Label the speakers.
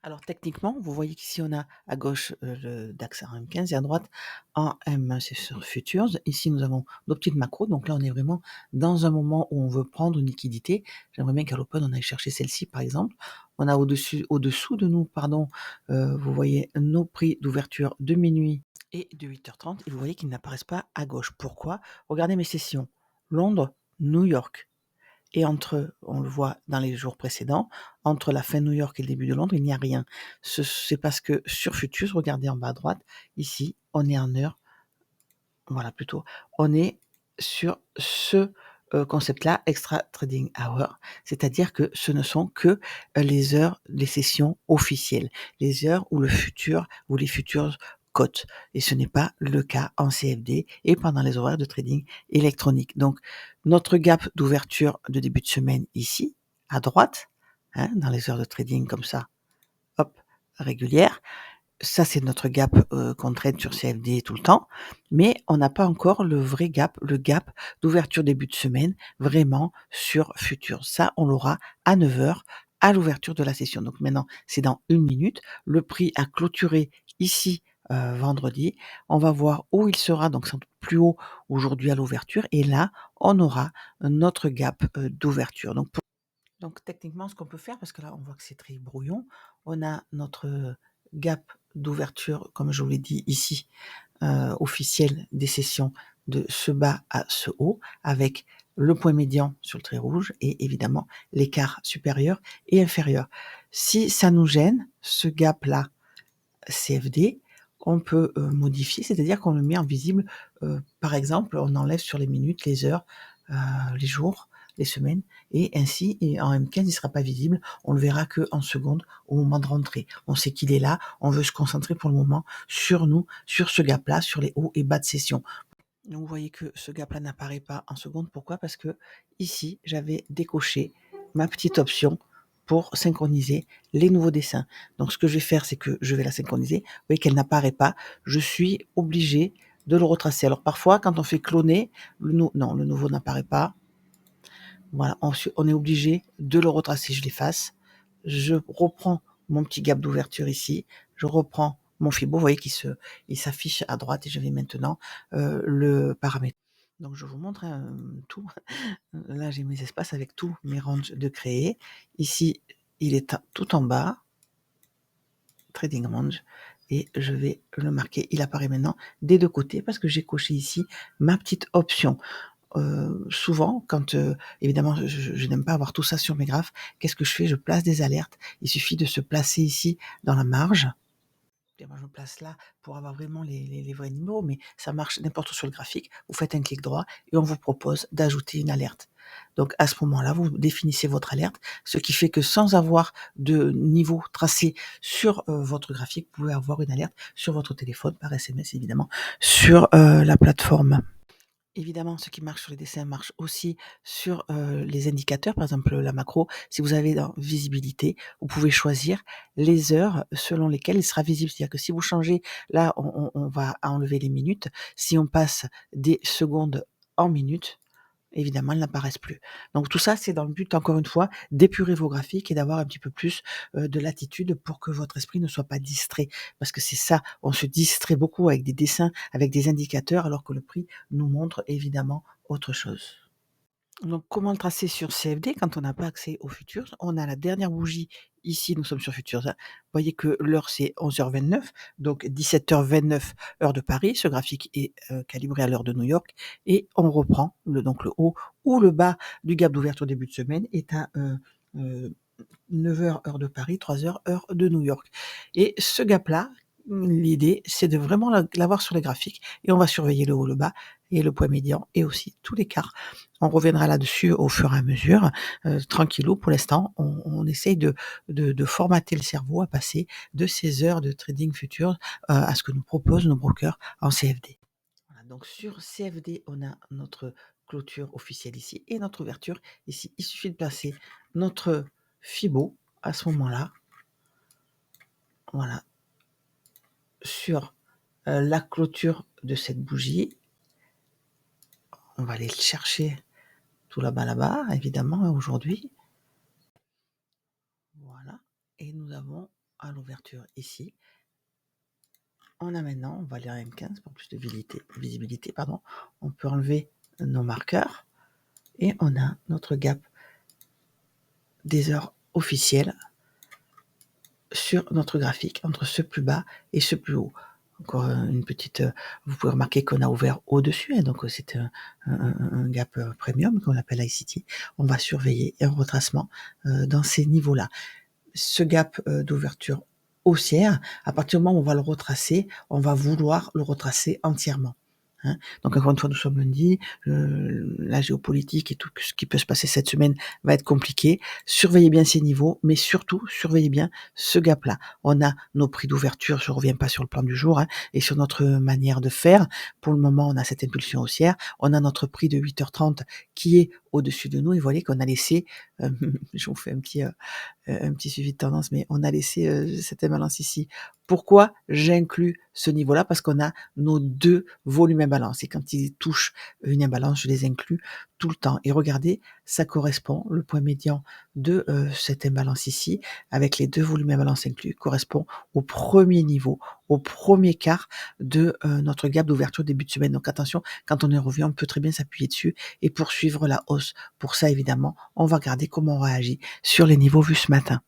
Speaker 1: Alors techniquement, vous voyez qu'ici on a à gauche, le DAX en M15 et à droite en M c'est sur Futures. Ici, nous avons nos petites macros, donc là, on est vraiment dans un moment où on veut prendre une liquidité. J'aimerais bien qu'à l'open, on aille chercher celle-ci, par exemple. On a au-dessous de nous, pardon, vous voyez nos prix d'ouverture de minuit et de 8h30 et vous voyez qu'ils n'apparaissent pas à gauche. Pourquoi? Regardez mes sessions. Londres, New York. Et on le voit dans les jours précédents, entre la fin de New York et le début de Londres, il n'y a rien. C'est parce que sur Futures, regardez en bas à droite, ici, on est en heure, voilà plutôt, on est sur ce concept-là, Extra Trading Hour, c'est-à-dire que ce ne sont que les heures, les sessions officielles, les heures où le futur, où les futurs cotent. Et ce n'est pas le cas en CFD et pendant les horaires de trading électronique. Donc, notre gap d'ouverture de début de semaine ici, à droite, hein, dans les heures de trading comme ça, hop, régulière, ça, c'est notre gap qu'on traite sur CFD tout le temps, mais on n'a pas encore le vrai gap, le gap d'ouverture début de semaine, vraiment sur Futures. Ça, on l'aura à 9h à l'ouverture de la session. Donc maintenant, c'est dans 1 minute. Le prix a clôturé ici vendredi. On va voir où il sera, donc sans doute plus haut aujourd'hui à l'ouverture. Et là, on aura notre gap d'ouverture. Donc techniquement, ce qu'on peut faire, parce que là, on voit que c'est très brouillon, on a notre gap d'ouverture, comme je vous l'ai dit ici, officiel des sessions de ce bas à ce haut, avec le point médian sur le trait rouge et évidemment l'écart supérieur et inférieur. Si ça nous gêne, ce gap-là, CFD, on peut modifier, c'est-à-dire qu'on le met en visible, par exemple, on enlève sur les minutes, les heures, les jours, les semaines, et ainsi, et en M15, il ne sera pas visible, on le verra que en secondes au moment de rentrer. On sait qu'il est là, on veut se concentrer pour le moment sur nous, sur ce gap-là, sur les hauts et bas de session. Donc vous voyez que ce gap-là n'apparaît pas en secondes. Pourquoi? Parce que ici, j'avais décoché ma petite option pour synchroniser les nouveaux dessins. Donc ce que je vais faire, c'est que je vais la synchroniser. Vous voyez qu'elle n'apparaît pas. Je suis obligée de le retracer. Alors parfois, quand on fait cloner, non, le nouveau n'apparaît pas. Voilà, on est obligé de le retracer. Je l'efface. Je reprends mon petit gap d'ouverture ici. Je reprends mon Fibo. Vous voyez il s'affiche à droite et je vais maintenant le paramètre. Donc je vous montre tout. Là, j'ai mes espaces avec tous mes ranges de créer. Ici, il est tout en bas, trading range, et je vais le marquer. Il apparaît maintenant des deux côtés parce que j'ai coché ici ma petite option. Souvent, quand évidemment, je n'aime pas avoir tout ça sur mes graphes, qu'est-ce que je fais? Je place des alertes. Il suffit de se placer ici dans la marge. Et moi, je me place là pour avoir vraiment les vrais numéros, mais ça marche n'importe où sur le graphique. Vous faites un clic droit et on vous propose d'ajouter une alerte. Donc à ce moment-là, vous définissez votre alerte, ce qui fait que sans avoir de niveau tracé sur votre graphique, vous pouvez avoir une alerte sur votre téléphone par SMS évidemment sur la plateforme. Évidemment, ce qui marche sur les dessins marche aussi sur les indicateurs, par exemple la macro. Si vous avez dans visibilité, vous pouvez choisir les heures selon lesquelles il sera visible. C'est-à-dire que si vous changez, là, on va enlever les minutes. Si on passe des secondes en minutes, évidemment, elles n'apparaissent plus. Donc tout ça, c'est dans le but, encore une fois, d'épurer vos graphiques et d'avoir un petit peu plus de latitude pour que votre esprit ne soit pas distrait. Parce que c'est ça, on se distrait beaucoup avec des dessins, avec des indicateurs, alors que le prix nous montre évidemment autre chose. Donc, comment le tracer sur CFD quand on n'a pas accès aux futurs? On a la dernière bougie ici, nous sommes sur futurs, hein. Vous voyez que l'heure c'est 11h29, donc 17h29 heure de Paris. Ce graphique est calibré à l'heure de New York et on reprend donc le haut ou le bas du gap d'ouverture début de semaine est à 9h heure de Paris, 3h heure de New York. Et ce gap-là, l'idée, c'est de vraiment l'avoir sur les graphiques et on va surveiller le haut, le bas et le point médian et aussi tout l'écart. On reviendra là-dessus au fur et à mesure, tranquillou. Pour l'instant, on essaye de formater le cerveau à passer de ces heures de trading futur à ce que nous proposent nos brokers en CFD. Voilà, donc sur CFD, on a notre clôture officielle ici et notre ouverture ici. Il suffit de placer notre Fibo à ce moment-là, voilà, sur la clôture de cette bougie. On va aller le chercher tout là-bas, évidemment, aujourd'hui. Voilà. Et nous avons à l'ouverture ici. On a maintenant, on va aller à M15 pour plus de visibilité, pardon. On peut enlever nos marqueurs et on a notre gap des heures officielles sur notre graphique, entre ce plus bas et ce plus haut. Encore une petite, vous pouvez remarquer qu'on a ouvert au-dessus, hein, donc c'est un gap premium qu'on appelle ICT. On va surveiller un retracement dans ces niveaux-là. Ce gap d'ouverture haussière, à partir du moment où on va le retracer, on va vouloir le retracer entièrement. Hein. Donc encore une fois, nous sommes lundi, la géopolitique et tout ce qui peut se passer cette semaine va être compliqué. Surveillez bien ces niveaux, mais surtout, surveillez bien ce gap-là. On a nos prix d'ouverture, je ne reviens pas sur le plan du jour, hein, et sur notre manière de faire. Pour le moment, on a cette impulsion haussière. On a notre prix de 8h30 qui est au-dessus de nous, et vous voyez qu'on a laissé, je vous fais un petit suivi de tendance, mais on a laissé cette imbalance ici. Pourquoi j'inclus ce niveau-là? Parce qu'on a nos deux volumes imbalance. Et quand ils touchent une imbalance, je les inclus tout le temps. Et regardez, ça correspond, le point médian de cette imbalance ici, avec les deux volumes imbalance inclus, correspond au premier niveau, au premier quart de notre gap d'ouverture début de semaine. Donc attention, quand on est revenu, on peut très bien s'appuyer dessus et poursuivre la hausse. Pour ça, évidemment, on va regarder comment on réagit sur les niveaux vus ce matin.